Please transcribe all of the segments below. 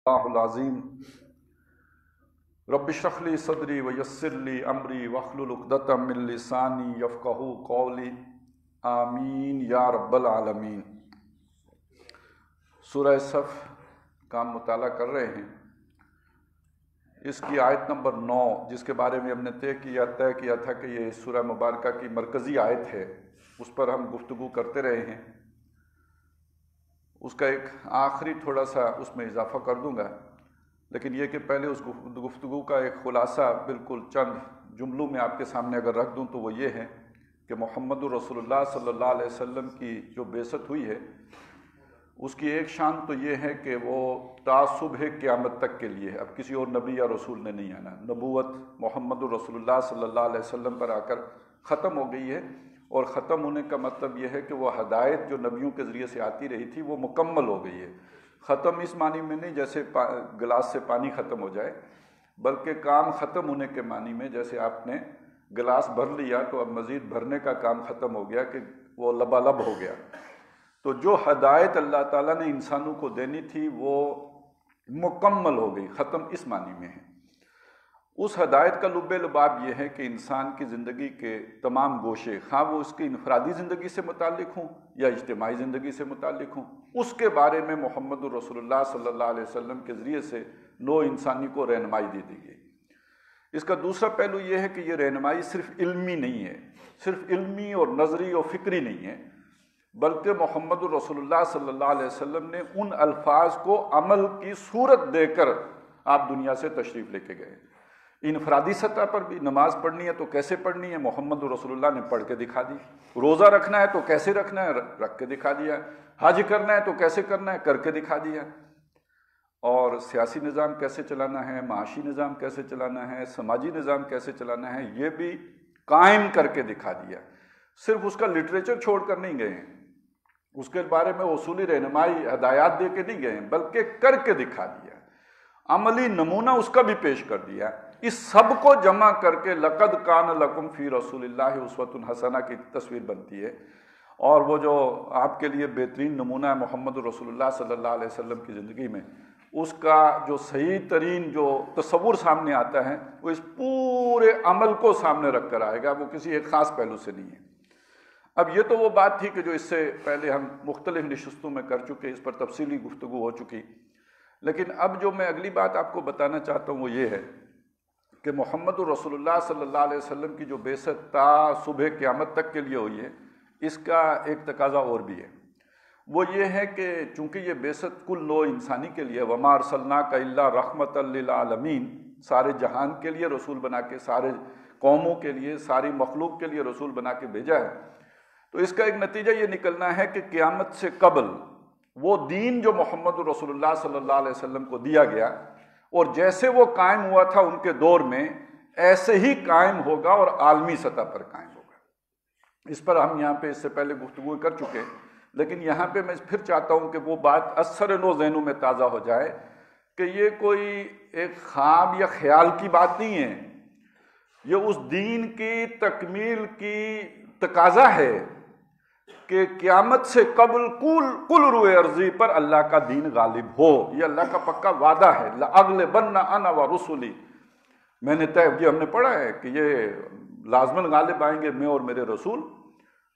العظیم رب اشرح لی صدری ویسر لی امری واحلل عقدۃ من لسانی یفقہوا قولی آمین یا رب العالمین۔ سورہ صف کا ہم مطالعہ کر رہے ہیں۔ اس کی آیت نمبر 9 جس کے بارے میں ہم نے طے کیا تھا کہ یہ سورہ مبارکہ کی مرکزی آیت ہے، اس پر ہم گفتگو کرتے رہے ہیں۔ اس کا ایک آخری تھوڑا سا اس میں اضافہ کر دوں گا، لیکن یہ کہ پہلے اس گفتگو کا ایک خلاصہ بالکل چند جملوں میں آپ کے سامنے اگر رکھ دوں تو وہ یہ ہے کہ محمد رسول اللہ صلی اللہ علیہ وسلم کی جو بعثت ہوئی ہے اس کی ایک شان تو یہ ہے کہ وہ تا صبح قیامت تک کے لیے ہے۔ اب کسی اور نبی یا رسول نے نہیں آنا، نبوت محمد رسول اللہ صلی اللہ علیہ وسلم پر آ کر ختم ہو گئی ہے، اور ختم ہونے کا مطلب یہ ہے کہ وہ ہدایت جو نبیوں کے ذریعے سے آتی رہی تھی وہ مکمل ہو گئی ہے۔ ختم اس معنی میں نہیں جیسے گلاس سے پانی ختم ہو جائے، بلکہ کام ختم ہونے کے معنی میں، جیسے آپ نے گلاس بھر لیا تو اب مزید بھرنے کا کام ختم ہو گیا کہ وہ لبالب ہو گیا۔ تو جو ہدایت اللہ تعالیٰ نے انسانوں کو دینی تھی وہ مکمل ہو گئی، ختم اس معنی میں ہے۔ اس ہدایت کا لب لباب یہ ہے کہ انسان کی زندگی کے تمام گوشے، خواہ وہ اس کی انفرادی زندگی سے متعلق ہوں یا اجتماعی زندگی سے متعلق ہوں، اس کے بارے میں محمد رسول اللہ صلی اللہ علیہ وسلم کے ذریعے سے نو انسانی کو رہنمائی دے دی گئی۔ اس کا دوسرا پہلو یہ ہے کہ یہ رہنمائی صرف علمی نہیں ہے، صرف علمی اور نظری اور فکری نہیں ہے، بلکہ محمد رسول اللہ صلی اللہ علیہ وسلم نے ان الفاظ کو عمل کی صورت دے کر آپ دنیا سے تشریف لے کے گئے۔ انفرادی سطح پر بھی نماز پڑھنی ہے تو کیسے پڑھنی ہے محمد رسول اللہ نے پڑھ کے دکھا دی، روزہ رکھنا ہے تو کیسے رکھنا ہے رکھ کے دکھا دیا، حج کرنا ہے تو کیسے کرنا ہے کر کے دکھا دیا، اور سیاسی نظام کیسے چلانا ہے، معاشی نظام کیسے چلانا ہے، سماجی نظام کیسے چلانا ہے، یہ بھی قائم کر کے دکھا دیا۔ صرف اس کا لٹریچر چھوڑ کر نہیں گئے ہیں، اس کے بارے میں اصولی رہنمائی ہدایات دے کے نہیں گئے ہیں، بلکہ کر کے دکھا دیا، عملی نمونہ اس کا بھی پیش کر دیا۔ اس سب کو جمع کر کے لقد کان لکم فی رسول اللہ اسوۃ حسنہ کی تصویر بنتی ہے، اور وہ جو آپ کے لیے بہترین نمونہ ہے محمد رسول اللہ صلی اللہ علیہ وسلم کی زندگی میں، اس کا جو صحیح ترین جو تصور سامنے آتا ہے وہ اس پورے عمل کو سامنے رکھ کر آئے گا، وہ کسی ایک خاص پہلو سے نہیں ہے۔ اب یہ تو وہ بات تھی کہ جو اس سے پہلے ہم مختلف نشستوں میں کر چکے، اس پر تفصیلی گفتگو ہو چکی، لیکن اب جو میں اگلی بات آپ کو بتانا چاہتا ہوں وہ یہ ہے کہ محمد رسول اللہ صلی اللہ علیہ وسلم کی جو بعثت تا صبح قیامت تک کے لیے ہوئی ہے، اس کا ایک تقاضا اور بھی ہے۔ وہ یہ ہے کہ چونکہ یہ بعثت کل نوع انسانی کے لیے، وما ارسلناک الا رحمۃ للعالمین، سارے جہان کے لیے رسول بنا کے، سارے قوموں کے لیے، ساری مخلوق کے لیے رسول بنا کے بھیجا ہے، تو اس کا ایک نتیجہ یہ نکلنا ہے کہ قیامت سے قبل وہ دین جو محمد رسول اللہ صلی اللہ علیہ وسلم کو دیا گیا اور جیسے وہ قائم ہوا تھا ان کے دور میں، ایسے ہی قائم ہوگا اور عالمی سطح پر قائم ہوگا۔ اس پر ہم یہاں پہ اس سے پہلے گفتگو کر چکے، لیکن یہاں پہ میں پھر چاہتا ہوں کہ وہ بات اثر نو ذہنوں میں تازہ ہو جائے کہ یہ کوئی ایک خواب یا خیال کی بات نہیں ہے، یہ اس دین کی تکمیل کی تقاضا ہے کہ قیامت سے قبل کل روئے ارضی پر اللہ کا دین غالب ہو۔ یہ اللہ کا پکا وعدہ ہے، لَأَغْلِبَنَّ أَنَا وَرُسُلِي، میں نے یہ ہم نے پڑھا ہے کہ یہ لازماً غالب آئیں گے میں اور میرے رسول۔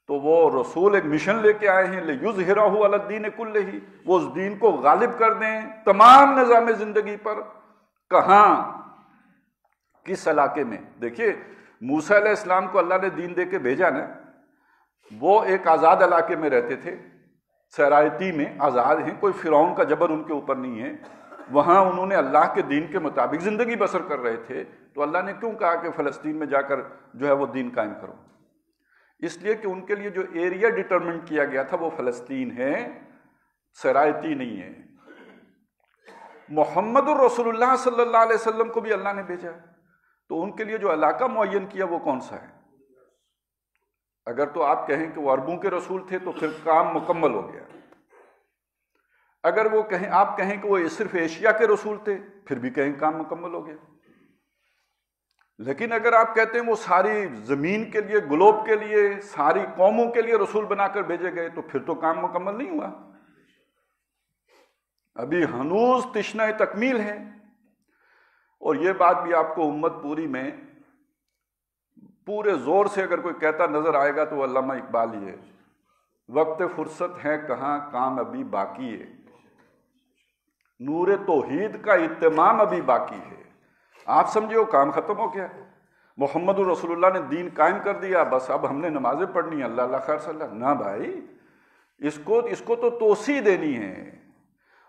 تو وہ رسول ایک مشن لے کے آئے ہیں، لِيُظْهِرَهُ عَلَى الدِّينِ كُلِّهِ، وہ اس دین کو غالب کر دیں تمام نظام زندگی پر۔ کہاں، کس علاقے میں؟ دیکھیے موسیٰ علیہ السلام کو اللہ نے دین دے کے بھیجا نا، وہ ایک آزاد علاقے میں رہتے تھے، صحرائے میں آزاد ہیں، کوئی فرعون کا جبر ان کے اوپر نہیں ہے، وہاں انہوں نے اللہ کے دین کے مطابق زندگی بسر کر رہے تھے، تو اللہ نے کیوں کہا کہ فلسطین میں جا کر جو ہے وہ دین قائم کرو؟ اس لیے کہ ان کے لیے جو ایریا ڈٹرمنٹ کیا گیا تھا وہ فلسطین ہے، صحرائے نہیں ہے۔ محمد الرسول اللہ صلی اللہ علیہ وسلم کو بھی اللہ نے بھیجا، تو ان کے لیے جو علاقہ معین کیا وہ کون سا ہے؟ اگر تو آپ کہیں کہ وہ عربوں کے رسول تھے تو پھر کام مکمل ہو گیا، اگر وہ کہیں آپ کہیں کہ وہ صرف ایشیا کے رسول تھے پھر بھی کہیں کام مکمل ہو گیا، لیکن اگر آپ کہتے ہیں وہ ساری زمین کے لیے، گلوب کے لیے، ساری قوموں کے لیے رسول بنا کر بھیجے گئے تو پھر تو کام مکمل نہیں ہوا۔ ابھی ہنوز تشنہ تکمیل ہے۔ اور یہ بات بھی آپ کو امت پوری میں پورے زور سے اگر کوئی کہتا نظر آئے گا تو وہ علامہ اقبال ہی ہے، وقت فرصت ہے کہاں کام ابھی باقی ہے، نور توحید کا اتمام ابھی باقی ہے۔ آپ سمجھے وہ کام ختم ہو گیا، محمد رسول اللہ نے دین قائم کر دیا، بس اب ہم نے نمازیں پڑھنی ہیں، اللہ اللہ خیر صلی اللہ۔ نہ بھائی، اس کو تو توسیع دینی ہے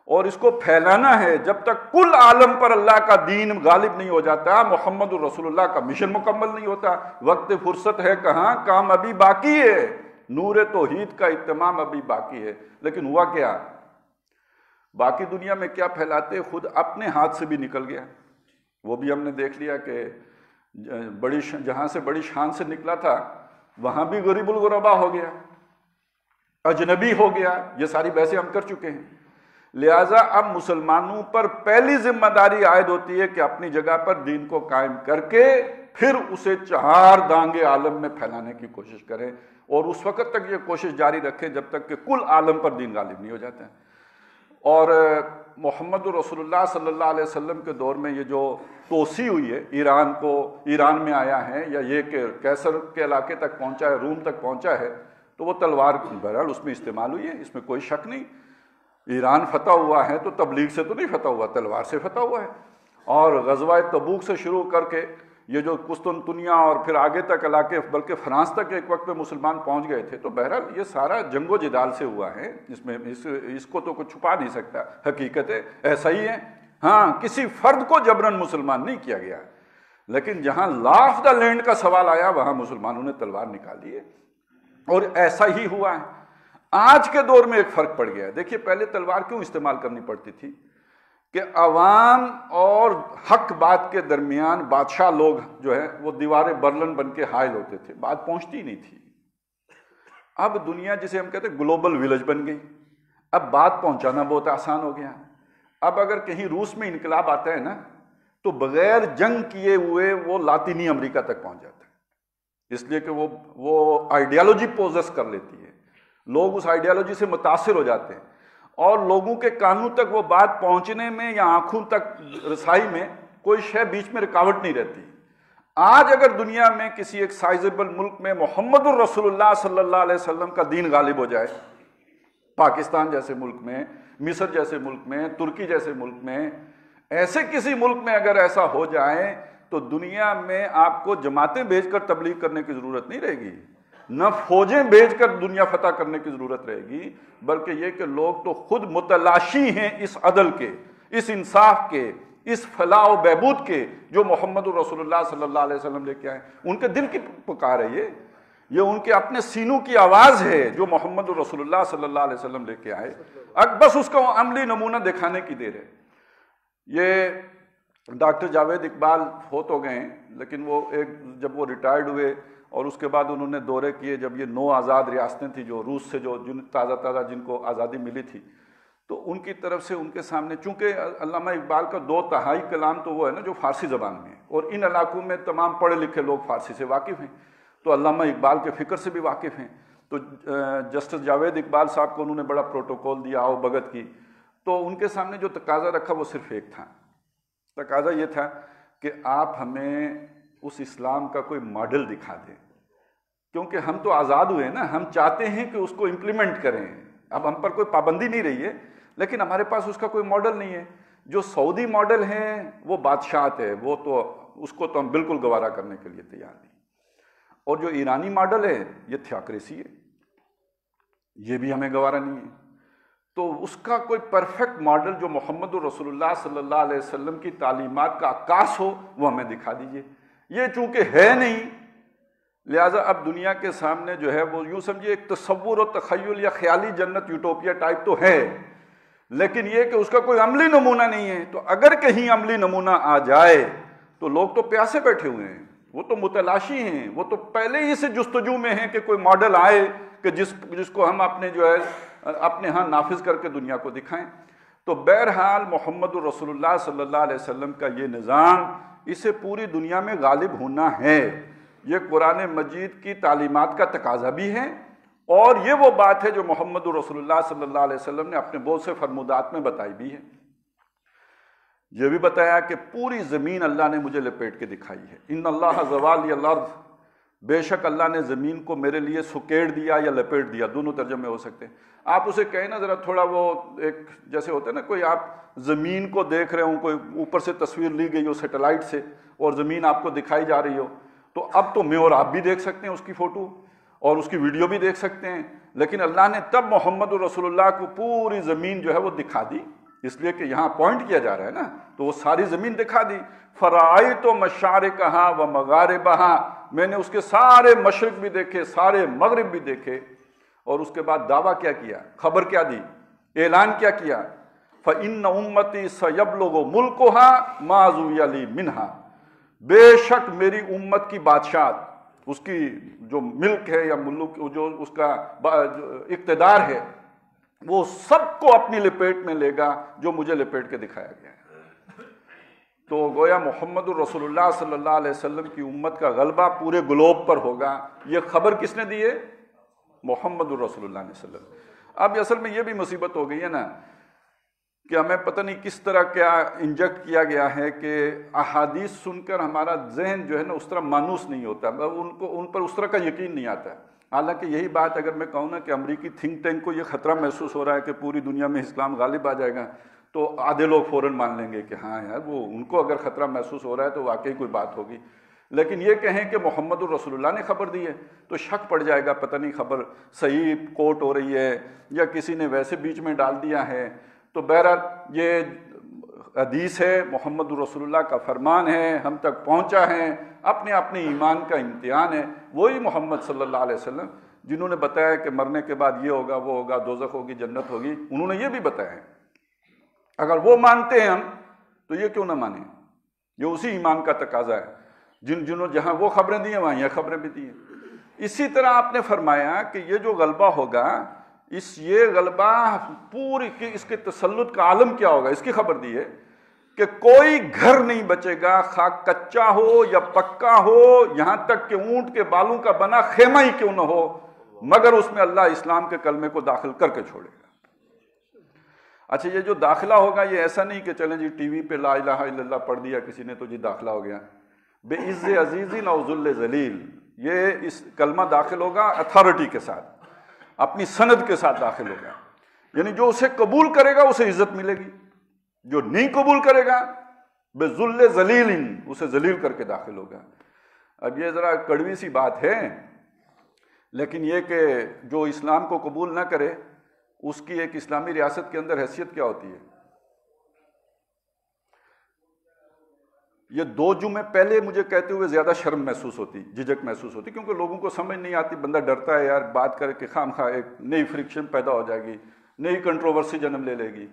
اور اس کو پھیلانا ہے۔ جب تک کل عالم پر اللہ کا دین غالب نہیں ہو جاتا، محمد رسول اللہ کا مشن مکمل نہیں ہوتا۔ وقت فرصت ہے کہاں کام ابھی باقی ہے، نور توحید کا اتمام ابھی باقی ہے۔ لیکن ہوا کیا؟ باقی دنیا میں کیا پھیلاتے، خود اپنے ہاتھ سے بھی نکل گیا۔ وہ بھی ہم نے دیکھ لیا کہ جہاں سے بڑی شان سے نکلا تھا وہاں بھی غریب الغربا ہو گیا، اجنبی ہو گیا۔ یہ ساری بحثیں ہم کر چکے ہیں۔ لہٰذا اب مسلمانوں پر پہلی ذمہ داری عائد ہوتی ہے کہ اپنی جگہ پر دین کو قائم کر کے پھر اسے چہار دانگے عالم میں پھیلانے کی کوشش کریں، اور اس وقت تک یہ کوشش جاری رکھیں جب تک کہ کل عالم پر دین غالب نہیں ہو جاتا ہے۔ اور محمد رسول اللہ صلی اللہ علیہ وسلم کے دور میں یہ جو توسیع ہوئی ہے، ایران میں آیا ہے، یا یہ کہ کیسر کے علاقے تک پہنچا ہے، روم تک پہنچا ہے، تو وہ تلوار بہرحال اس میں استعمال ہوئی ہے، اس میں کوئی شک نہیں۔ ایران فتح ہوا ہے تو تبلیغ سے تو نہیں فتح ہوا، تلوار سے فتح ہوا ہے۔ اور غزوہ تبوک سے شروع کر کے یہ جو قسطنطنیہ اور پھر آگے تک علاقے، بلکہ فرانس تک ایک وقت میں مسلمان پہنچ گئے تھے، تو بہرحال یہ سارا جنگ و جدال سے ہوا ہے، اس کو تو کوئی چھپا نہیں سکتا، حقیقت ہے، ایسا ہی ہے۔ ہاں، کسی فرد کو جبراً مسلمان نہیں کیا گیا، لیکن جہاں لا آف دا لینڈ کا سوال آیا وہاں مسلمانوں نے تلوار نکالی ہے، اور ایسا ہی ہوا ہے۔ آج کے دور میں ایک فرق پڑ گیا ہے۔ دیکھیے، پہلے تلوار کیوں استعمال کرنی پڑتی تھی کہ عوام اور حق بات کے درمیان بادشاہ لوگ جو ہے وہ دیوار برلن بن کے حائل ہوتے تھے، بات پہنچتی نہیں تھی۔ اب دنیا جسے ہم کہتے ہیں گلوبل ولیج بن گئی، اب بات پہنچانا بہت آسان ہو گیا۔ اب اگر کہیں روس میں انقلاب آتا ہے نا تو بغیر جنگ کیے ہوئے وہ لاطینی امریکہ تک پہنچ جاتا ہے، اس لیے کہ وہ آئیڈیالوجی پوزس کر لیتی ہے، لوگ اس آئیڈیالوجی سے متاثر ہو جاتے ہیں، اور لوگوں کے کانوں تک وہ بات پہنچنے میں یا آنکھوں تک رسائی میں کوئی شے بیچ میں رکاوٹ نہیں رہتی۔ آج اگر دنیا میں کسی ایک سائزیبل ملک میں محمد الرسول اللہ صلی اللہ علیہ وسلم کا دین غالب ہو جائے، پاکستان جیسے ملک میں، مصر جیسے ملک میں، ترکی جیسے ملک میں، ایسے کسی ملک میں اگر ایسا ہو جائے تو دنیا میں آپ کو جماعتیں بھیج کر تبلیغ کرنے کی ضرورت نہیں رہے گی، نہ فوجیں بھیج کر دنیا فتح کرنے کی ضرورت رہے گی، بلکہ یہ کہ لوگ تو خود متلاشی ہیں اس عدل کے، اس انصاف کے، اس فلاح و بہبود کے جو محمد رسول اللہ صلی اللہ علیہ وسلم لے کے آئے۔ ان کے دل کی پکار ہے یہ ان کے اپنے سینوں کی آواز ہے جو محمد رسول اللہ صلی اللہ علیہ وسلم لے کے آئے، بس اس کو عملی نمونہ دکھانے کی دیر ہے۔ یہ ڈاکٹر جاوید اقبال فوت ہو گئے ہیں، لیکن وہ جب وہ ریٹائرڈ ہوئے اور اس کے بعد انہوں نے دورے کیے، جب یہ 9 آزاد ریاستیں تھیں جو روس سے جن تازہ جن کو آزادی ملی تھی، تو ان کی طرف سے ان کے سامنے، چونکہ علامہ اقبال کا 2/3 کلام تو وہ ہے نا جو فارسی زبان میں ہے، اور ان علاقوں میں تمام پڑھے لکھے لوگ فارسی سے واقف ہیں، تو علامہ اقبال کے فکر سے بھی واقف ہیں۔ تو جسٹس جاوید اقبال صاحب کو انہوں نے بڑا پروٹوکول دیا آؤ بھگت کی، تو ان کے سامنے جو تقاضا رکھا وہ صرف ایک تھا، تقاضا یہ تھا کہ آپ ہمیں اس اسلام کا کوئی ماڈل دکھا دیں، کیونکہ ہم تو آزاد ہوئے نا، ہم چاہتے ہیں کہ اس کو امپلیمنٹ کریں۔ اب ہم پر کوئی پابندی نہیں رہی ہے، لیکن ہمارے پاس اس کا کوئی ماڈل نہیں ہے۔ جو سعودی ماڈل ہے وہ بادشاہت ہے، وہ تو اس کو تو ہم بالکل گوارا کرنے کے لیے تیار نہیں، اور جو ایرانی ماڈل ہے یہ تھیوکریسی ہے، یہ بھی ہمیں گوارا نہیں ہے۔ تو اس کا کوئی پرفیکٹ ماڈل جو محمد رسول اللہ صلی اللہ علیہ وسلم کی تعلیمات کا عکاس ہو وہ ہمیں دکھا دیجئے۔ یہ چونکہ ہے نہیں، لہٰذا اب دنیا کے سامنے جو ہے وہ یوں سمجھے ایک تصور و تخیل یا خیالی جنت یوٹوپیا ٹائپ تو ہے، لیکن یہ کہ اس کا کوئی عملی نمونہ نہیں ہے۔ تو اگر کہیں عملی نمونہ آ جائے تو لوگ تو پیاسے بیٹھے ہوئے ہیں، وہ تو متلاشی ہیں، وہ تو پہلے ہی سے جستجو میں ہیں کہ کوئی ماڈل آئے کہ جس کو ہم اپنے ہاں نافذ کر کے دنیا کو دکھائیں۔ تو بہرحال محمد رسول اللہ صلی اللہ علیہ وسلم کا یہ نظام، اسے پوری دنیا میں غالب ہونا ہے، یہ قرآن مجید کی تعلیمات کا تقاضا بھی ہے، اور یہ وہ بات ہے جو محمد رسول اللہ صلی اللہ علیہ وسلم نے اپنے بہت سے فرمودات میں بتائی بھی ہے۔ یہ بھی بتایا کہ پوری زمین اللہ نے مجھے لپیٹ کے دکھائی ہے، ان اللہ زوالی الارض، بے شک اللہ نے زمین کو میرے لیے سکیڑ دیا یا لپیٹ دیا، دونوں ترجمے ہو سکتے ہیں۔ آپ اسے کہیں نا ذرا تھوڑا وہ ایک جیسے ہوتا ہے نا، کوئی آپ زمین کو دیکھ رہے ہوں، کوئی اوپر سے تصویر لی گئی ہو سیٹلائٹ سے اور زمین آپ کو دکھائی جا رہی ہو، تو اب تو میں اور آپ بھی دیکھ سکتے ہیں اس کی فوٹو اور اس کی ویڈیو بھی دیکھ سکتے ہیں، لیکن اللہ نے تب محمد رسول اللہ کو پوری زمین جو ہے وہ دکھا دی، اس لیے کہ یہاں پوائنٹ کیا جا رہا ہے نا، تو وہ ساری زمین دکھا دی۔ فرأیت مشارقہا و مغاربہا، میں نے اس کے سارے مشرق بھی دیکھے، سارے مغرب بھی دیکھے، اور اس کے بعد دعویٰ کیا کیا، خبر کیا دی، اعلان کیا کیا، فإن امتی سیبلغ ملکہا ما زوی لی منہا، بے شک میری امت کی بادشاہت، اس کی جو ملک ہے یا ملک جو اس کا اقتدار ہے، وہ سب کو اپنی لپیٹ میں لے گا جو مجھے لپیٹ کے دکھایا گیا ہے۔ تو گویا محمد الرسول اللہ صلی اللہ علیہ وسلم کی امت کا غلبہ پورے گلوب پر ہوگا، یہ خبر کس نے دی ہے؟ محمد الرسول اللہ علیہ وسلم۔ اب اصل میں یہ بھی مصیبت ہو گئی ہے نا کہ ہمیں پتہ نہیں کس طرح کیا انجیکٹ کیا گیا ہے کہ احادیث سن کر ہمارا ذہن جو ہے نا اس طرح مانوس نہیں ہوتا، ان پر اس طرح کا یقین نہیں آتا۔ حالانکہ یہی بات اگر میں کہوں نا کہ امریکی تھنک ٹینک کو یہ خطرہ محسوس ہو رہا ہے کہ پوری دنیا میں اسلام غالب آ جائے گا، تو آدھے لوگ فوراً مان لیں گے کہ ہاں یار وہ ان کو اگر خطرہ محسوس ہو رہا ہے تو واقعی کوئی بات ہوگی، لیکن یہ کہیں کہ محمد الرسول اللہ نے خبر دی ہے تو شک پڑ جائے گا، پتہ نہیں خبر صحیح کوٹ ہو رہی ہے یا کسی نے ویسے بیچ میں ڈال دیا ہے۔ تو بہرحال یہ حدیث ہے، محمد الرسول اللہ کا فرمان ہے، ہم تک پہنچا ہے، اپنے اپنے ایمان کا امتحان ہے۔ وہی محمد صلی اللہ علیہ وسلم جنہوں نے بتایا کہ مرنے کے بعد یہ ہوگا، وہ ہوگا، دوزخ ہوگی، جنت ہوگی، انہوں نے یہ بھی بتایا ہے۔ اگر وہ مانتے ہیں ہم تو یہ کیوں نہ مانیں؟ یہ اسی ایمان کا تقاضا ہے، جنہوں جہاں وہ خبریں دی ہیں وہاں یہ خبریں بھی دی ہیں۔ اسی طرح آپ نے فرمایا کہ یہ جو غلبہ ہوگا، یہ غلبہ پوری اس کے تسلط کا عالم کیا ہوگا، اس کی خبر دی ہے کہ کوئی گھر نہیں بچے گا، خواہ کچا ہو یا پکا ہو، یہاں تک کہ اونٹ کے بالوں کا بنا خیمہ ہی کیوں نہ ہو، مگر اس میں اللہ اسلام کے کلمے کو داخل کر کے چھوڑے گا۔ اچھا، یہ جو داخلہ ہوگا یہ ایسا نہیں کہ چلیں جی ٹی وی پہ لا الہ الا اللہ پڑھ دیا کسی نے تو جی داخلہ ہو گیا، بے عز عزیز او ذل ذلیل، یہ اس کلمہ داخل ہوگا اتھارٹی کے ساتھ، اپنی سند کے ساتھ داخل ہوگا، یعنی جو اسے قبول کرے گا اسے عزت ملے گی، جو نہیں قبول کرے گا بے ذل ذلیل، اسے ذلیل کر کے داخل ہوگا۔ اب یہ ذرا کڑوی سی بات ہے، لیکن یہ کہ جو اسلام کو قبول نہ کرے اس کی ایک اسلامی ریاست کے اندر حیثیت کیا ہوتی ہے؟ یہ 2 جمعے پہلے مجھے کہتے ہوئے زیادہ شرم محسوس ہوتی، جھجک محسوس ہوتی، کیونکہ لوگوں کو سمجھ نہیں آتی، بندہ ڈرتا ہے یار بات کر کے خام خواہ ایک نئی فرکشن پیدا ہو جائے گی، نئی کنٹروورسی جنم لے لے گی۔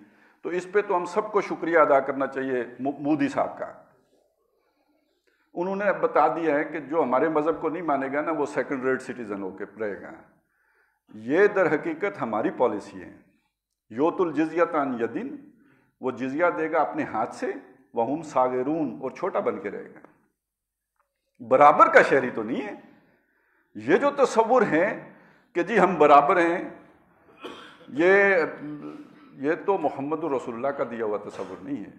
تو اس پہ تو ہم سب کو شکریہ ادا کرنا چاہیے مودی صاحب کا، انہوں نے بتا دیا ہے کہ جو ہمارے مذہب کو نہیں مانے گا نا وہ سیکنڈ ریٹ سٹیزن ہو کے رہے گا۔ یہ در حقیقت ہماری پالیسی ہے، یوت الجزیۃ عن یدن، وہ جزیہ دے گا اپنے ہاتھ سے، وہم صاغرون، اور چھوٹا بن کے رہے گا، برابر کا شہری تو نہیں ہے۔ یہ جو تصور ہے کہ جی ہم برابر ہیں، یہ تو محمد رسول اللہ کا دیا ہوا تصور نہیں ہے،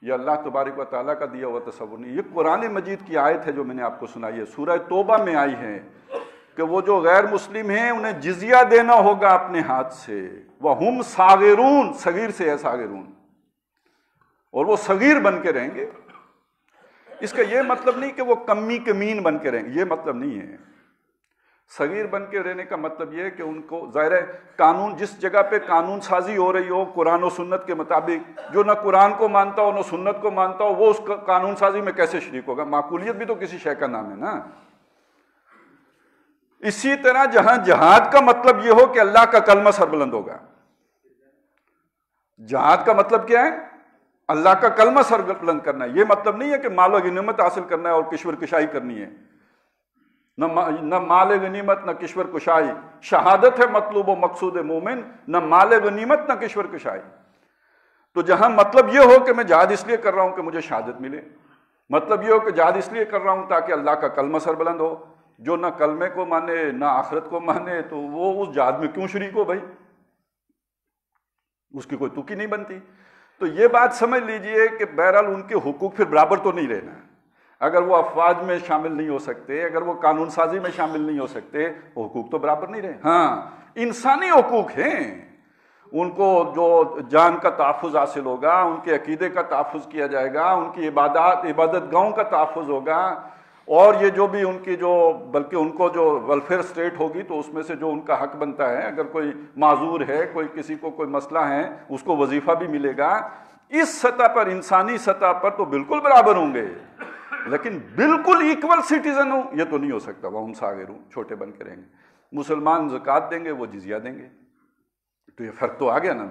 یہ اللہ تبارک و تعالیٰ کا دیا ہوا تصور نہیں، یہ قرآن مجید کی آیت ہے جو میں نے آپ کو سنائی ہے، سورہ توبہ میں آئی ہے کہ وہ جو غیر مسلم ہیں انہیں جزیہ دینا ہوگا اپنے ہاتھ سے، وَهُمْ صَاغِرُونَ، صغیر سے ہے صاغرون، اور وہ صغیر بن کے رہیں گے۔ اس کا یہ مطلب نہیں کہ وہ کمی کمین بن کے رہیں گے، یہ مطلب نہیں ہے۔ صغیر بن کے رہنے کا مطلب یہ ہے کہ ان کو ظاہر ہے قانون، جس جگہ پہ قانون سازی ہو رہی ہو قرآن و سنت کے مطابق، جو نہ قرآن کو مانتا ہو نہ سنت کو مانتا ہو، وہ اس قانون سازی میں کیسے شریک ہوگا؟ معقولیت بھی تو کسی شے کا نام ہے نا۔ اسی طرح جہاں جہاد کا مطلب یہ ہو کہ اللہ کا کلمہ سربلند ہوگا، جہاد کا مطلب کیا ہے؟ اللہ کا کلمہ سربلند کرنا ہے۔ یہ مطلب نہیں ہے کہ مال و غنیمت حاصل کرنا ہے اور کشور کشائی کرنی ہے، نہ مال غنیمت نہ کشور کشائی، شہادت ہے مطلوب و مقصود مومن، نہ مال غنیمت نہ کشور کشائی۔ تو جہاں مطلب یہ ہو کہ میں جہاد اس لیے کر رہا ہوں کہ مجھے شہادت ملے، مطلب یہ ہو کہ جہاد اس لیے کر رہا ہوں تاکہ اللہ کا کلمہ سربلند ہو، جو نہ کلمے کو مانے نہ آخرت کو مانے، تو وہ اس جہاد میں کیوں شریک ہو بھائی؟ اس کی کوئی تکی نہیں بنتی۔ تو یہ بات سمجھ لیجئے کہ بہرحال ان کے حقوق پھر برابر تو نہیں رہنا۔ اگر وہ افواج میں شامل نہیں ہو سکتے، اگر وہ قانون سازی میں شامل نہیں ہو سکتے، وہ حقوق تو برابر نہیں رہے۔ ہاں انسانی حقوق ہیں، ان کو جو جان کا تحفظ حاصل ہوگا، ان کے عقیدے کا تحفظ کیا جائے گا، ان کی عبادت گاہوں کا تحفظ ہوگا، اور یہ جو بھی ان کی بلکہ ان کو جو ویلفیئر اسٹیٹ ہوگی تو اس میں سے جو ان کا حق بنتا ہے، اگر کوئی معذور ہے، کوئی کسی کو کوئی مسئلہ ہے، اس کو وظیفہ بھی ملے گا۔ اس سطح پر، انسانی سطح پر تو بالکل برابر ہوں گے، لیکن بالکل ایکول سٹیزن ہوں یہ تو نہیں ہو سکتا۔ وہ ہم صاغر ہوں، چھوٹے بن کے رہیں گے۔ مسلمان زکوٰۃ دیں گے، وہ جزیہ دیں گے، تو یہ فرق تو آ گیا نا،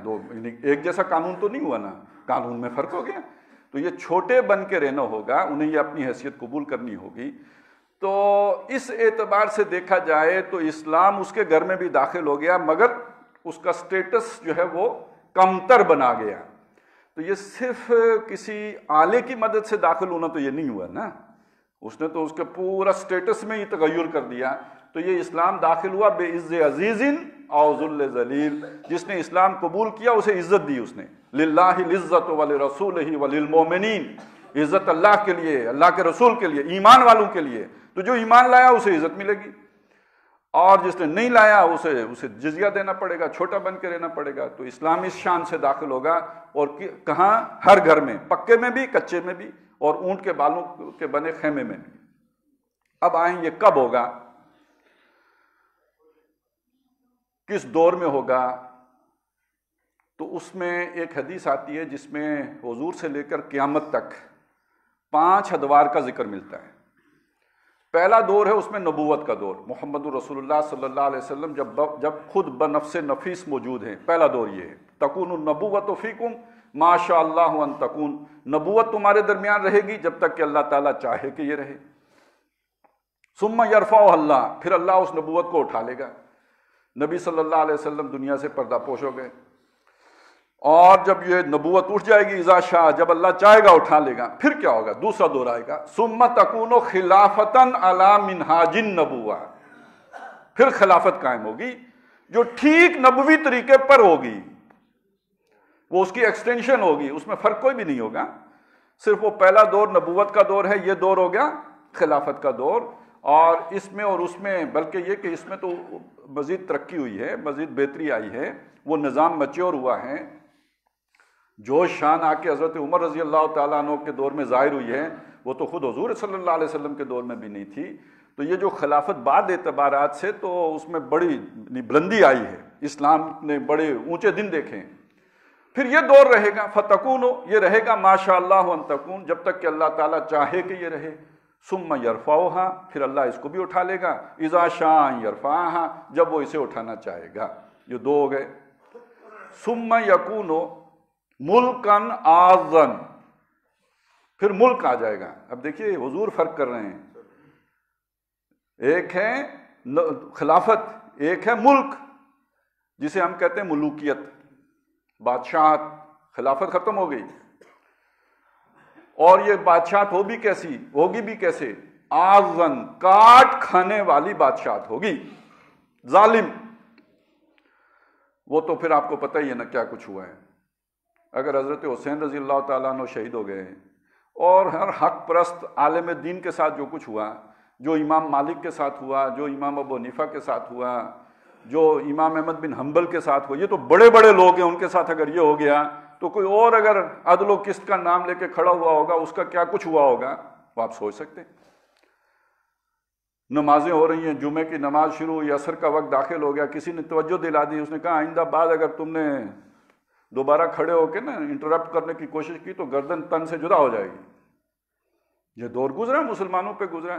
ایک جیسا قانون تو نہیں ہوا نا، قانون میں فرق ہو گیا۔ تو یہ چھوٹے بن کے رہنا ہوگا، انہیں یہ اپنی حیثیت قبول کرنی ہوگی۔ تو اس اعتبار سے دیکھا جائے تو اسلام اس کے گھر میں بھی داخل ہو گیا، مگر اس کا سٹیٹس جو ہے وہ کمتر بنا گیا۔ تو یہ صرف کسی آلے کی مدد سے داخل ہونا تو یہ نہیں ہوا نا، اس نے تو اس کے پورا سٹیٹس میں ہی تغیر کر دیا۔ تو یہ اسلام داخل ہوا بے عز عزیز او ذل ذلیل، جس نے اسلام قبول کیا اسے عزت دی اس نے۔ للہ العزت ولرسولہ وللمؤمنین، عزت اللہ کے لیے، اللہ کے رسول کے لیے، ایمان والوں کے لیے۔ تو جو ایمان لایا اسے عزت ملے گی، اور جس نے نہیں لایا اسے جزیہ دینا پڑے گا، چھوٹا بن کے رہنا پڑے گا۔ تو اسلام اس شان سے داخل ہوگا، اور کہاں؟ ہر گھر میں، پکے میں بھی، کچے میں بھی، اور اونٹ کے بالوں کے بنے خیمے میں بھی۔ اب آئیں یہ کب ہوگا، کس دور میں ہوگا؟ تو اس میں ایک حدیث آتی ہے جس میں حضور سے لے کر قیامت تک 5 ادوار کا ذکر ملتا ہے۔ پہلا دور ہے اس میں نبوت کا دور، محمد رسول اللہ صلی اللہ علیہ وسلم جب خود بنفس نفیس موجود ہیں، پہلا دور یہ ہے۔ تکون النبوۃ فیکم ما شاء اللہ ان تکون، نبوت تمہارے درمیان رہے گی جب تک کہ اللہ تعالیٰ چاہے کہ یہ رہے۔ ثم یرفعہ اللہ، پھر اللہ اس نبوت کو اٹھا لے گا۔ نبی صلی اللہ علیہ وسلم دنیا سے پردہ پوش ہو گئے، اور جب یہ نبوت اٹھ جائے گی اذا شاء، جب اللہ چاہے گا اٹھا لے گا، پھر کیا ہوگا؟ دوسرا دور آئے گا، ثم تکون خلافتا علی منہاج النبوہ، پھر خلافت قائم ہوگی جو ٹھیک نبوی طریقے پر ہوگی، وہ اس کی ایکسٹینشن ہوگی، اس میں فرق کوئی بھی نہیں ہوگا۔ صرف وہ پہلا دور نبوت کا دور ہے، یہ دور ہو گیا خلافت کا دور۔ اور اس میں اور اس میں، بلکہ یہ کہ اس میں تو مزید ترقی ہوئی ہے، مزید بہتری آئی ہے، وہ نظام میچور ہوا ہے۔ جو شان آ کے حضرت عمر رضی اللہ تعالیٰ عنہ کے دور میں ظاہر ہوئی ہے، وہ تو خود حضور صلی اللہ علیہ وسلم کے دور میں بھی نہیں تھی۔ تو یہ جو خلافت بعد اعتبارات سے، تو اس میں بڑی بلندی آئی ہے، اسلام نے بڑے اونچے دن دیکھے۔ پھر یہ دور رہے گا، فتکون، یہ رہے گا ما شاء اللہ ان تکون، جب تک کہ اللہ تعالیٰ چاہے کہ یہ رہے۔ ثم یرفعہا، پھر اللہ اس کو بھی اٹھا لے گا، اذا شاء یرفعہا، جب وہ اسے اٹھانا چاہے گا۔ یہ دو ہو گئے۔ ثم یکون ملکن اعظم، پھر ملک آ جائے گا۔ اب دیکھیے حضور فرق کر رہے ہیں، ایک ہے خلافت، ایک ہے ملک، جسے ہم کہتے ہیں ملوکیت، بادشاہت۔ خلافت ختم ہو گئی، اور یہ بادشاہت ہوگی بھی کیسے؟ اعظم، کاٹ کھانے والی بادشاہت ہوگی، ظالم۔ وہ تو پھر آپ کو پتہ ہی ہے نا کیا کچھ ہوا ہے۔ اگر حضرت حسین رضی اللہ تعالیٰ عنہ شہید ہو گئے، اور ہر حق پرست عالم دین کے ساتھ جو کچھ ہوا، جو امام مالک کے ساتھ ہوا، جو امام ابو حنیفہ کے ساتھ ہوا، جو امام احمد بن حنبل کے ساتھ ہوا، یہ تو بڑے بڑے لوگ ہیں، ان کے ساتھ اگر یہ ہو گیا تو کوئی اور اگر عدل و قسط کا نام لے کے کھڑا ہوا ہوگا، اس کا کیا کچھ ہوا ہوگا، وہ آپ سوچ سکتے ہیں۔ نمازیں ہو رہی ہیں، جمعے کی نماز شروع ہوئی، عصر کا وقت داخل ہو گیا، کسی نے توجہ دلا دی، اس نے کہا آئندہ بعد اگر تم نے دوبارہ کھڑے ہو کے نا انٹرپٹ کرنے کی کوشش کی تو گردن تن سے جدا ہو جائے گی۔ یہ دور گزرا، مسلمانوں پہ گزرا،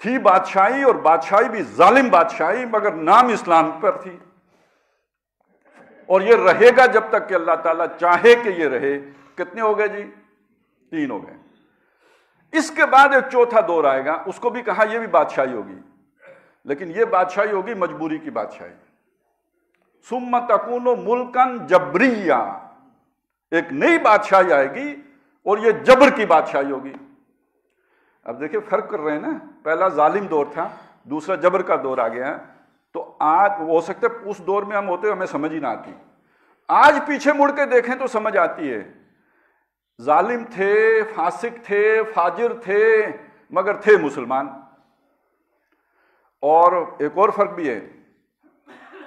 تھی بادشاہی، اور بادشاہی بھی ظالم بادشاہی، مگر نام اسلام پر تھی، اور یہ رہے گا جب تک کہ اللہ تعالیٰ چاہے کہ یہ رہے۔ کتنے ہو گئے جی؟ 3 ہو گئے۔ اس کے بعد ایک چوتھا دور آئے گا، اس کو بھی کہا یہ بھی بادشاہی ہوگی، لیکن یہ بادشاہی ہوگی مجبوری کی بادشاہی۔ ثم تکون ملکن جبریہ، ایک نئی بادشاہی آئے گی، اور یہ جبر کی بادشاہی ہوگی۔ اب دیکھیں فرق کر رہے ہیں نا، پہلا ظالم دور تھا، دوسرا جبر کا دور آ گیا. تو آج ہو سکتا ہے اس دور میں ہم ہوتے ہمیں سمجھ ہی نہ آتی. آج پیچھے مڑ کے دیکھیں تو سمجھ آتی ہے. ظالم تھے، فاسق تھے، فاجر تھے، مگر تھے مسلمان. اور ایک اور فرق بھی ہے،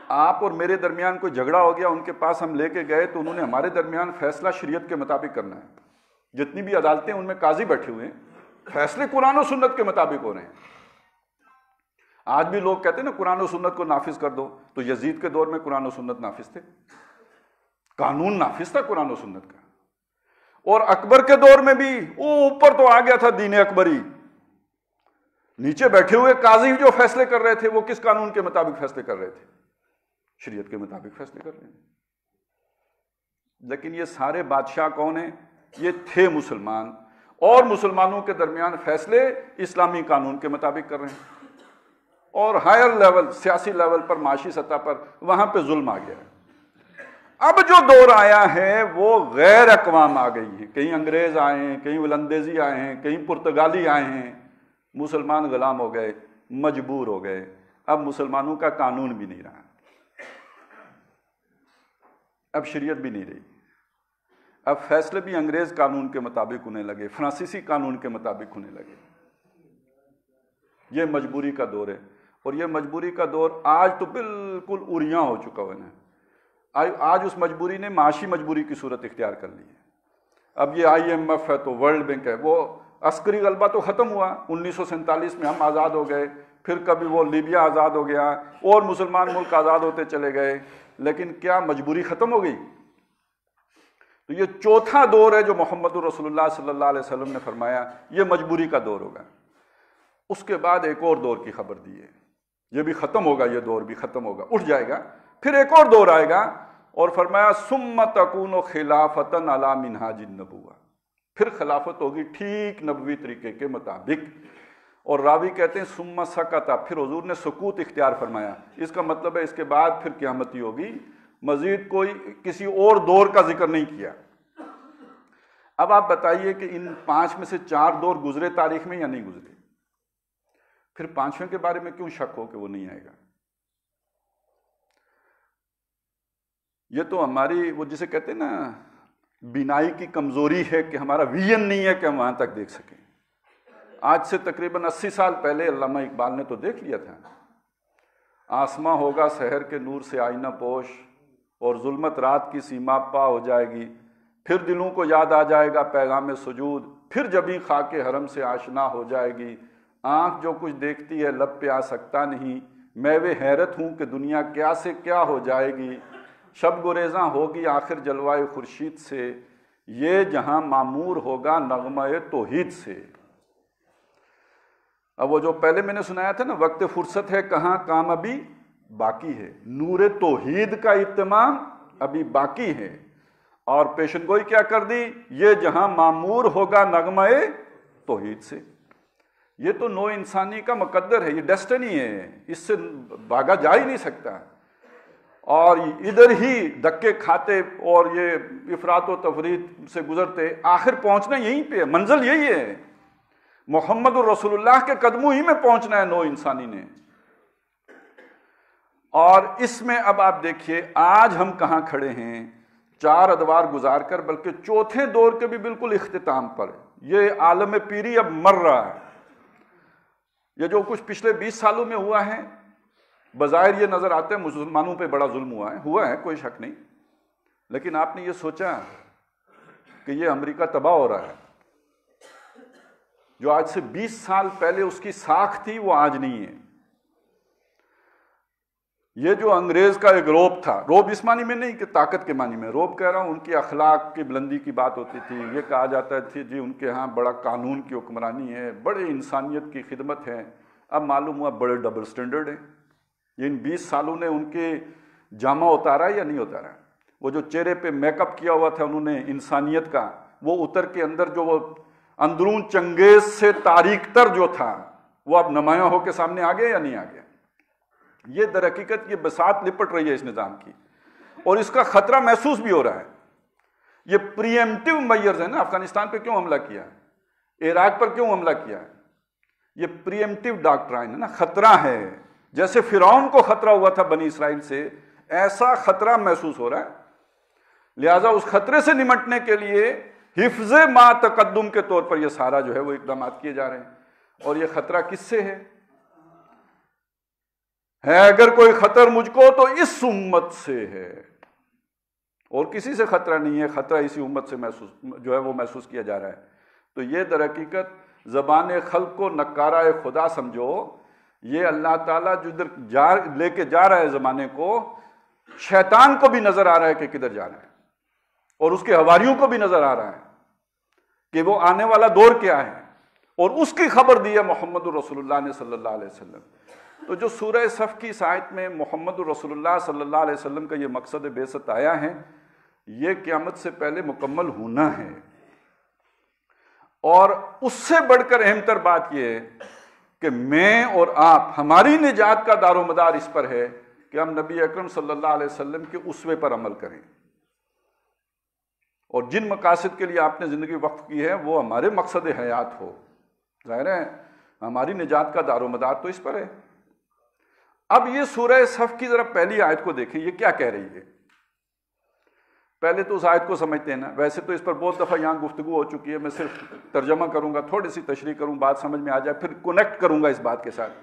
آپ اور میرے درمیان کوئی جھگڑا ہو گیا، ان کے پاس ہم لے کے گئے تو انہوں نے ہمارے درمیان فیصلہ شریعت کے مطابق کرنا ہے. جتنی بھی عدالتیں ان میں قاضی بیٹھے ہوئے ہیں، فیصلے قرآن و سنت کے مطابق ہو رہے ہیں. آج بھی لوگ کہتے ہیں نا قرآن و سنت کو نافذ کر دو، تو یزید کے دور میں قرآن و سنت نافذ تھے، قانون نافذ تھا قرآن و سنت کا. اور اکبر کے دور میں بھی اوپر تو آ گیا تھا دین اکبری، نیچے بیٹھے ہوئے قاضی جو فیصلے کر رہے تھے وہ کس قانون کے مطابق فیصلے کر رہے تھے؟ شریعت کے مطابق فیصلے کر رہے ہیں. لیکن یہ سارے بادشاہ کون ہیں؟ یہ تھے مسلمان، اور مسلمانوں کے درمیان فیصلے اسلامی قانون کے مطابق کر رہے ہیں. اور ہائر لیول، سیاسی لیول پر، معاشی سطح پر، وہاں پہ ظلم آ گیا ہے. اب جو دور آیا ہے وہ غیر اقوام آ گئی ہیں. کہیں انگریز آئے ہیں، کہیں ولندیزی آئے ہیں، کہیں پرتگالی آئے ہیں. مسلمان غلام ہو گئے، مجبور ہو گئے. اب مسلمانوں کا قانون بھی نہیں رہا، اب شریعت بھی نہیں رہی. اب فیصلے بھی انگریز قانون کے مطابق ہونے لگے، فرانسیسی قانون کے مطابق ہونے لگے. یہ مجبوری کا دور ہے. اور یہ مجبوری کا دور آج تو بالکل اوریاں ہو چکا ہوا ہے. آج اس مجبوری نے معاشی مجبوری کی صورت اختیار کر لی ہے. اب یہ IMF ہے تو ورلڈ بینک ہے. وہ عسکری غلبہ تو ختم ہوا، 1947 میں ہم آزاد ہو گئے، پھر کبھی وہ لیبیا آزاد ہو گیا، اور مسلمان ملک آزاد ہوتے چلے گئے. لیکن کیا مجبوری ختم ہو گئی؟ تو یہ چوتھا دور ہے جو محمد رسول اللہ صلی اللہ علیہ وسلم نے فرمایا یہ مجبوری کا دور ہوگا. اس کے بعد ایک اور دور کی خبر دی ہے، یہ بھی ختم ہوگا، یہ دور بھی ختم ہوگا، اٹھ جائے گا. پھر ایک اور دور آئے گا، اور فرمایا ثم تکون خلافۃ علی منہاج النبوہ، پھر خلافت ہوگی ٹھیک نبوی طریقے کے مطابق. اور راوی کہتے ہیں ثم سکت، پھر حضور نے سکوت اختیار فرمایا. اس کا مطلب ہے اس کے بعد پھر قیامت ہی ہوگی، مزید کوئی کسی اور دور کا ذکر نہیں کیا. اب آپ بتائیے کہ ان 5 میں سے 4 دور گزرے تاریخ میں یا نہیں گزرے؟ پھر 5ویں کے بارے میں کیوں شک ہو کہ وہ نہیں آئے گا؟ یہ تو ہماری وہ جسے کہتے ہیں نا بینائی کی کمزوری ہے کہ ہمارا ویژن نہیں ہے کہ ہم وہاں تک دیکھ سکیں. آج سے تقریباً 80 سال پہلے علامہ اقبال نے تو دیکھ لیا تھا، آسماں ہوگا سحر کے نور سے آئینہ پوش، اور ظلمت رات کی سیما پا ہو جائے گی. پھر دلوں کو یاد آ جائے گا پیغام سجود، پھر جبیں خاک حرم سے آشنا ہو جائے گی. آنکھ جو کچھ دیکھتی ہے لب پہ آ سکتا نہیں، میں وہ حیرت ہوں کہ دنیا کیا سے کیا ہو جائے گی. شب گریزاں ہوگی آخر جلوائے خورشید سے، یہ جہاں معمور ہوگا نغمہ توحید سے. اب وہ جو پہلے میں نے سنایا تھا نا، وقت فرصت ہے کہاں کام ابھی باقی ہے، نور توحید کا اہتمام ابھی باقی ہے. اور پیشن گوئی کیا کر دی؟ یہ جہاں معمور ہوگا نغمہ توحید سے. یہ تو نو انسانی کا مقدر ہے، یہ ڈیسٹنی ہے، اس سے بھاگا جا ہی نہیں سکتا. اور ادھر ہی دھکے کھاتے اور یہ افراط و تفریط سے گزرتے آخر پہنچنا یہیں پہ ہے، منزل یہی ہے. محمد الرسول اللہ کے قدموں ہی میں پہنچنا ہے نو انسانی نے. اور اس میں اب آپ دیکھیے آج ہم کہاں کھڑے ہیں، 4 ادوار گزار کر، بلکہ چوتھے دور کے بھی بالکل اختتام پر. یہ عالم پیری اب مر رہا ہے. یہ جو کچھ پچھلے 20 سالوں میں ہوا ہے، بظاہر یہ نظر آتا ہے مسلمانوں پہ بڑا ظلم ہوا ہے، کوئی شک نہیں. لیکن آپ نے یہ سوچا کہ یہ امریکہ تباہ ہو رہا ہے، جو آج سے 20 سال پہلے اس کی ساکھ تھی وہ آج نہیں ہے. یہ جو انگریز کا ایک روب تھا، روب اس معنی میں نہیں کہ طاقت کے معنی میں، روب کہہ رہا ہوں ان کی اخلاق کی بلندی کی بات ہوتی تھی. یہ کہا جاتا تھا جی ان کے ہاں بڑا قانون کی حکمرانی ہے، بڑے انسانیت کی خدمت ہے. اب معلوم ہوا بڑے ڈبل سٹینڈرڈ ہیں. ان 20 سالوں نے ان کے جامہ اتارا یا نہیں اتارا؟ وہ جو چہرے پہ میک اپ کیا ہوا تھا انہوں نے انسانیت کا، وہ اتر کے اندر جو وہ اندرون چنگیز سے تاریک تر جو تھا وہ اب نمایاں ہو کے سامنے آ گیا یا نہیں آ گیا؟ یہ در حقیقت یہ بساط لپٹ رہی ہے اس نظام کی، اور اس کا خطرہ محسوس بھی ہو رہا ہے. یہ پری ایمپٹیو میئرز ہیں نا. افغانستان پہ کیوں حملہ کیا؟ عراق پر کیوں حملہ کیا؟ یہ پریمپٹیو ڈاکٹرائن ہے نا، خطرہ ہے. جیسے فرعون کو خطرہ ہوا تھا بنی اسرائیل سے، ایسا خطرہ محسوس ہو رہا ہے. لہٰذا اس خطرے سے نمٹنے کے لیے حفظ ما تقدم کے طور پر یہ سارا جو ہے وہ اقدامات کیے جا رہے ہیں. اور یہ خطرہ کس سے ہے اگر کوئی خطر مجھ کو تو اس امت سے ہے، اور کسی سے خطرہ نہیں ہے. خطرہ اسی امت سے محسوس کیا جا رہا ہے. تو یہ در حقیقت زبان خلق کو نکارہ خدا سمجھو. یہ اللہ تعالیٰ جو ادھر لے کے جا رہا ہے زمانے کو، شیطان کو بھی نظر آ رہا ہے کہ کدھر جا رہا ہے، اور اس کے حواریوں کو بھی نظر آ رہا ہے کہ وہ آنے والا دور کیا ہے، اور اس کی خبر دی ہے محمد رسول اللہ نے صلی اللہ علیہ وسلم. تو جو سورہ صف کی اس آیت میں محمد رسول اللہ صلی اللہ علیہ وسلم کا یہ مقصد بعثت آیا ہے، یہ قیامت سے پہلے مکمل ہونا ہے. اور اس سے بڑھ کر اہم تر بات یہ ہے کہ میں اور آپ، ہماری نجات کا دار و مدار اس پر ہے کہ ہم نبی اکرم صلی اللہ علیہ وسلم کے اسوے پر عمل کریں، اور جن مقاصد کے لیے آپ نے زندگی وقف کی ہے وہ ہمارے مقصد حیات ہو. ظاہر ہے ہماری نجات کا دار و مدار تو اس پر ہے. اب یہ سورہ صف کی ذرا پہلی آیت کو دیکھیں، یہ کیا کہہ رہی ہے. پہلے تو اس آیت کو سمجھتے ہیں نا، ویسے تو اس پر بہت دفعہ یہاں گفتگو ہو چکی ہے، میں صرف ترجمہ کروں گا، تھوڑی سی تشریح کروں، بات سمجھ میں آ جائے، پھر کنیکٹ کروں گا اس بات کے ساتھ.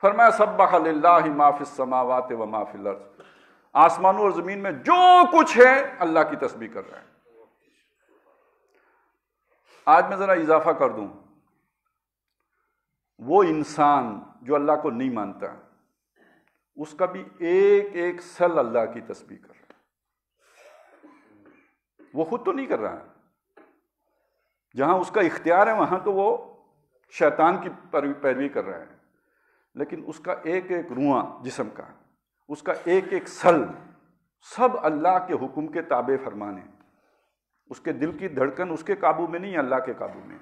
فرمایا سبح للہ ما فی السماوات و ما فی الارض، آسمانوں اور زمین میں جو کچھ ہے اللہ کی تسبیح کر رہا ہے. آج میں ذرا اضافہ کر دوں، وہ انسان جو اللہ کو نہیں مانتا، اس کا بھی ایک ایک سیل اللہ کی تسبیح کر رہا ہے. وہ خود تو نہیں کر رہا ہے، جہاں اس کا اختیار ہے وہاں تو وہ شیطان کی پیروی کر رہا ہے، لیکن اس کا ایک ایک رواں جسم کا، اس کا ایک ایک سل، سب اللہ کے حکم کے تابع فرمان ہے. اس کے دل کی دھڑکن اس کے قابو میں نہیں ہے، اللہ کے قابو میں.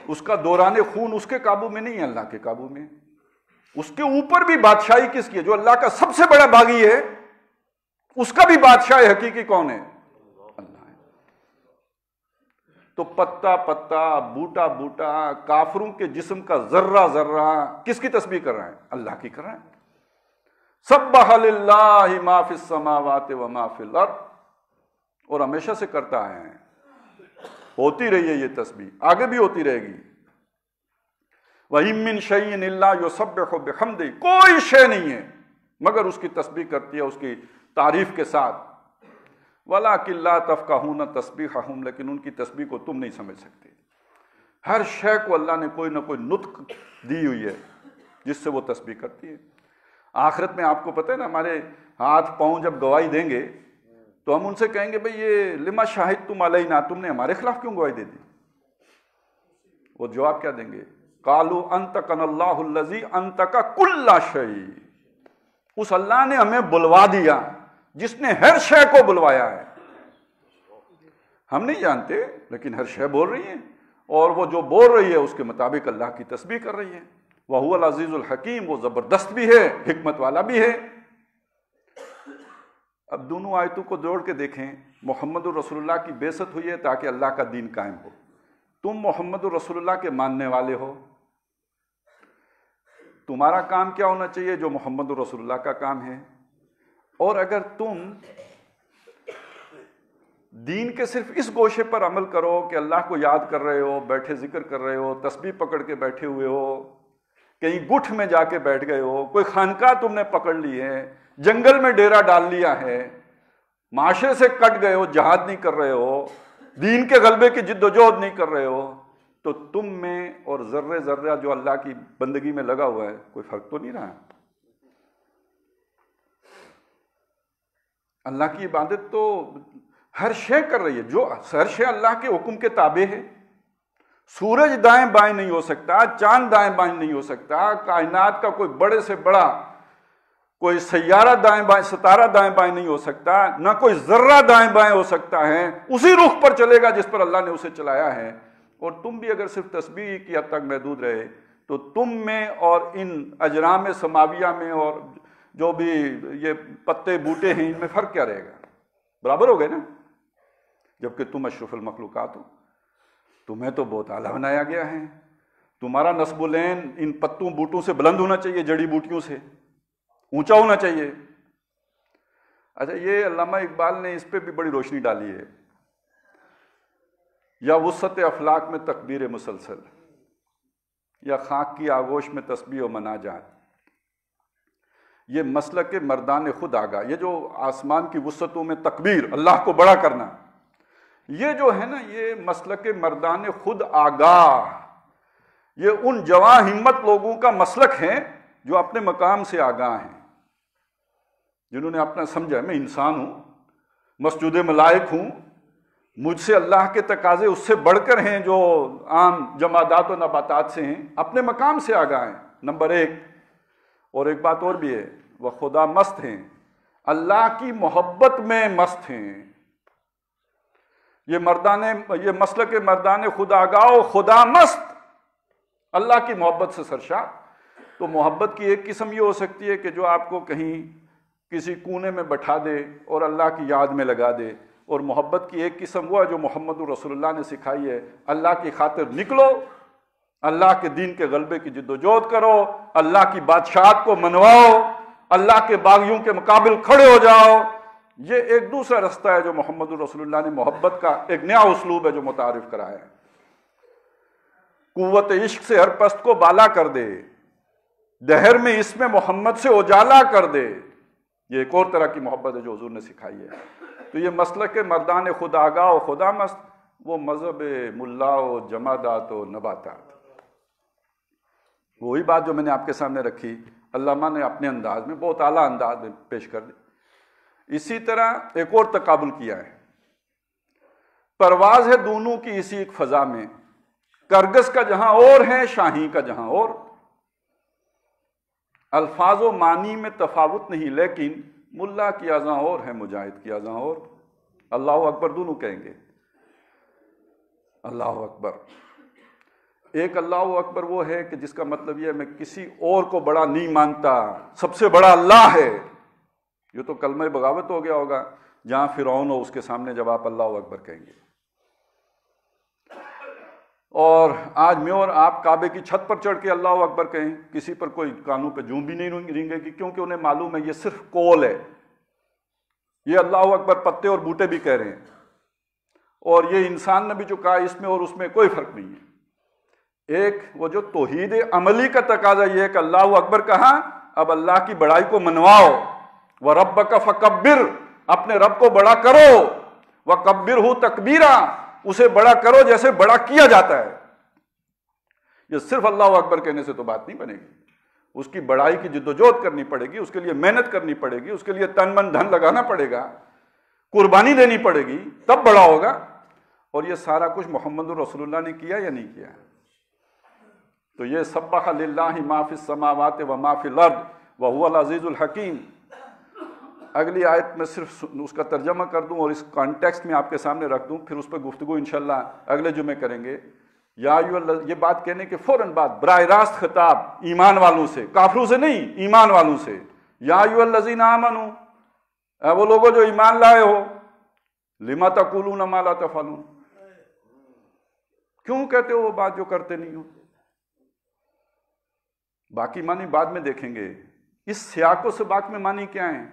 اس کا دوران خون اس کے قابو میں نہیں ہے، اللہ کے قابو میں. اس کے اوپر بھی بادشاہی کس کی ہے؟ جو اللہ کا سب سے بڑا باغی ہے، اس کا بھی بادشاہ حقیقی کون ہے؟ اللہ ہے. تو پتا پتا، بوٹا بوٹا، کافروں کے جسم کا ذرہ ذرہ کس کی تسبیح کر رہا ہے؟ اللہ کی کر رہا ہے. سبح للہ ما فی السماوات و ما فی الارض، اور ہمیشہ سے کرتا آیا ہے، ہوتی رہی ہے یہ تسبیح، آگے بھی ہوتی رہے گی. وَإِن مِّن شَيْءٍ إِلَّا يُسَبِّحُ بِحَمْدِهِ، کوئی شے نہیں ہے مگر اس کی تسبیح کرتی ہے اس کی تعریف کے ساتھ. وَلَٰكِن لَّا تَفْقَهُونَ تَسْبِيحَهُمْ، لیکن ان کی تسبیح کو تم نہیں سمجھ سکتے. ہر شے کو اللہ نے کوئی نہ کوئی نطق دی ہوئی ہے جس سے وہ تسبیح کرتی ہے. آخرت میں آپ کو پتہ ہے نا، ہمارے ہاتھ پاؤں جب گواہی دیں گے تو ہم ان سے کہیں گے بھئی یہ لما شاہدتم علینا، تم نے ہمارے خلاف کیوں گواہی دے دی؟ وہ جواب کیا دیں گے؟ قالوا انطقنا اللہ الذی انطق کل شیء، اس اللہ نے ہمیں بلوا دیا جس نے ہر شے کو بلوایا ہے. ہم نہیں جانتے لیکن ہر شے بول رہی ہے، اور وہ جو بول رہی ہے اس کے مطابق اللہ کی تسبیح کر رہی ہے. وَهُوَ الْعَزِيزُ الْحَكِيمُ، وہ زبردست بھی ہے، حکمت والا بھی ہے. اب دونوں آیتوں کو جوڑ کے دیکھیں. محمد الرسول اللہ کی بعثت ہوئی ہے تاکہ اللہ کا دین قائم ہو. تم محمد الرسول اللہ کے ماننے والے ہو، تمہارا کام کیا ہونا چاہیے؟ جو محمد الرسول اللہ کا کام ہے. اور اگر تم دین کے صرف اس گوشے پر عمل کرو کہ اللہ کو یاد کر رہے ہو، بیٹھے ذکر کر رہے ہو، تسبیح پکڑ کے بیٹھے ہوئے ہو، کہیں گٹھ میں جا کے بیٹھ گئے ہو، کوئی خانقاہ تم نے پکڑ لی ہے، جنگل میں ڈیرا ڈال لیا ہے، معاشرے سے کٹ گئے ہو، جہاد نہیں کر رہے ہو، دین کے غلبے کی جد و جہد نہیں کر رہے ہو، تو تم میں اور ذرے ذرہ جو اللہ کی بندگی میں لگا ہوا ہے کوئی فرق تو نہیں رہا. اللہ کی عبادت تو ہر شے کر رہی ہے، جو ہر شے اللہ کے حکم کے تابع ہے. سورج دائیں بائیں نہیں ہو سکتا، چاند دائیں بائیں نہیں ہو سکتا، کائنات کا کوئی بڑے سے بڑا کوئی سیارہ دائیں بائیں، ستارہ دائیں بائیں نہیں ہو سکتا، نہ کوئی ذرہ دائیں بائیں ہو سکتا ہے. اسی رخ پر چلے گا جس پر اللہ نے اسے چلایا ہے. اور تم بھی اگر صرف تسبیح کی حد تک محدود رہے تو تم میں اور ان اجرام سماویہ میں اور جو بھی یہ پتے بوٹے ہیں ان میں فرق کیا رہے گا؟ برابر ہو گئے نا، جبکہ تم اشرف المخلوقات ہو. تمہیں تو بہت اعلیٰ بنایا گیا ہے، تمہارا نسب العین ان پتوں بوٹوں سے بلند ہونا چاہیے، جڑی بوٹیوں سے اونچا ہونا چاہیے۔ اچھا، یہ علامہ اقبال نے اس پہ بھی بڑی روشنی ڈالی ہے، یا وسعت افلاک میں تکبیر مسلسل، یا خاک کی آغوش میں تسبیح و مناجات، یہ مسلک مردان خود آگاہ، یہ جو آسمان کی وسعتوں میں تکبیر، اللہ کو بڑا کرنا، یہ جو ہے نا، یہ مسلک مردان خود آگاہ، یہ ان جواں ہمت لوگوں کا مسلک ہے جو اپنے مقام سے آگاہ ہیں، جنہوں نے اپنا سمجھا میں انسان ہوں، مسجود ملائک ہوں، مجھ سے اللہ کے تقاضے اس سے بڑھ کر ہیں جو عام جمادات و نباتات سے ہیں، اپنے مقام سے آگاہ ہیں، نمبر ایک۔ اور ایک بات اور بھی ہے، وہ خدا مست ہیں، اللہ کی محبت میں مست ہیں۔ یہ مسلک مردان خود آگاہ و خدا مست، اللہ کی محبت سے سرشار۔ تو محبت کی ایک قسم یہ ہو سکتی ہے کہ جو آپ کو کہیں کسی کونے میں بٹھا دے اور اللہ کی یاد میں لگا دے، اور محبت کی ایک قسم وہ ہے جو محمد رسول اللہ نے سکھائی ہے، اللہ کی خاطر نکلو، اللہ کے دین کے غلبے کی جد و جہد کرو، اللہ کی بادشاہت کو منواؤ، اللہ کے باغیوں کے مقابل کھڑے ہو جاؤ۔ یہ ایک دوسرا رستہ ہے جو محمد رسول اللہ نے محبت کا ایک نیا اسلوب ہے جو متعارف کرایا ہے۔ قوت عشق سے ہر پست کو بالا کر دے، دہر میں اس میں محمد سے اجالا کر دے، یہ ایک اور طرح کی محبت ہے جو حضور نے سکھائی ہے۔ تو یہ مسلک مردان خود آگاہ و خدا مست، وہ مذہب ملا و جمادات و نباتات، وہی بات جو میں نے آپ کے سامنے رکھی، علامہ نے اپنے انداز میں بہت اعلیٰ انداز میں پیش کر دی۔ اسی طرح ایک اور تقابل کیا ہے، پرواز ہے دونوں کی اسی ایک فضا میں، کرگس کا جہاں اور ہے، شاہی کا جہاں اور۔ الفاظ و معنی میں تفاوت نہیں، لیکن ملا کی اذاں اور ہے، مجاہد کی اذاں اور۔ اللہ اکبر دونوں کہیں گے، اللہ اکبر۔ ایک اللہ اکبر وہ ہے کہ جس کا مطلب یہ ہے میں کسی اور کو بڑا نہیں مانتا، سب سے بڑا اللہ ہے۔ یہ تو کلمہ بغاوت ہو گیا ہوگا جہاں فرعون ہو، اس کے سامنے جب آپ اللہ اکبر کہیں گے۔ اور آج میں اور آپ کعبے کی چھت پر چڑھ کے اللہ اکبر کہیں، کسی پر کوئی کانوں پہ جوں بھی نہیں رینگے گی، کیونکہ انہیں معلوم ہے یہ صرف قول ہے، یہ اللہ اکبر پتے اور بوٹے بھی کہہ رہے ہیں، اور یہ انسان نے بھی جو کہا اس میں اور اس میں کوئی فرق نہیں ہے۔ ایک وہ جو توحید عملی کا تقاضا یہ ہے کہ اللہ اکبر کہا، اب اللہ کی بڑائی کو منواؤ، وَرَبَّكَ فَكَبِّرْ، اپنے رب کو بڑا کرو، وَكَبِّرْهُ تَكْبِيرًا، اسے بڑا کرو جیسے بڑا کیا جاتا ہے۔ یہ صرف اللہ اکبر کہنے سے تو بات نہیں بنے گی، اس کی بڑائی کی جد و جہد کرنی پڑے گی، اس کے لیے محنت کرنی پڑے گی، اس کے لیے تن من دھن لگانا پڑے گا، قربانی دینی پڑے گی، تب بڑا ہوگا۔ اور یہ سارا کچھ محمد رسول اللہ نے کیا یا نہیں کیا؟ تو یہ سبح للہ ما فی السماوات و ما فی الارض وہو العزیز الحکیم۔ اگلی آیت میں صرف اس کا ترجمہ کر دوں اور اس کانٹیکسٹ میں آپ کے سامنے رکھ دوں، پھر اس پہ گفتگو انشاءاللہ اگلے جمعے کریں گے۔ یہ بات کہنے کے فوراً بعد براہ راست خطاب ایمان والوں سے، کافروں سے نہیں، ایمان والوں سے، یا ایھا الذین آمنوا، اے وہ لوگوں جو ایمان لائے ہو، لما تقولون ما لا تفعلون، کیوں کہتے ہو وہ بات جو کرتے نہیں ہو؟ باقی معنی بعد میں دیکھیں گے، اس سیاق و سباق میں معنی کیا ہیں؟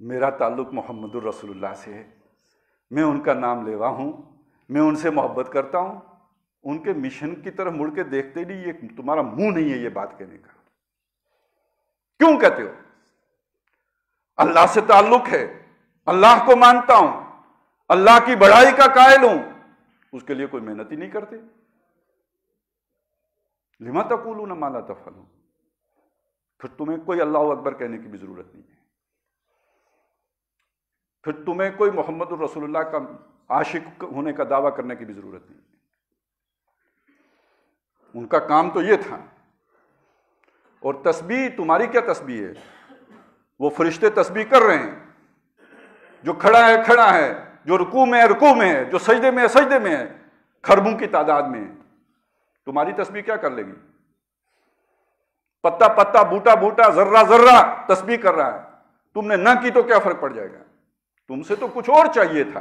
میرا تعلق محمد الرسول اللہ سے ہے، میں ان کا نام لیوا ہوں، میں ان سے محبت کرتا ہوں، ان کے مشن کی طرف مڑ کے دیکھتے نہیں، یہ تمہارا منہ نہیں ہے یہ بات کہنے کا، کیوں کہتے ہو؟ اللہ سے تعلق ہے، اللہ کو مانتا ہوں، اللہ کی بڑائی کا قائل ہوں، اس کے لیے کوئی محنت ہی نہیں کرتے۔ لما تقولون ما لا تفعلون، پھر تمہیں کوئی اللہ اکبر کہنے کی بھی ضرورت نہیں ہے، پھر تمہیں کوئی محمد الرسول اللہ کا عاشق ہونے کا دعویٰ کرنے کی بھی ضرورت نہیں ہے۔ ان کا کام تو یہ تھا۔ اور تسبیح، تمہاری کیا تسبیح ہے؟ وہ فرشتے تسبیح کر رہے ہیں، جو کھڑا ہے کھڑا ہے، جو رکوع میں ہے رکوع میں ہے، جو سجدے میں ہے سجدے میں ہے، خربوں کی تعداد میں ہے۔ تمہاری تسبیح کیا کر لے گی؟ پتا پتا، بوٹا بوٹا، ذرہ ذرہ تسبیح کر رہا ہے، تم نے نہ کی تو کیا فرق پڑ جائے گا؟ تم سے تو کچھ اور چاہیے تھا،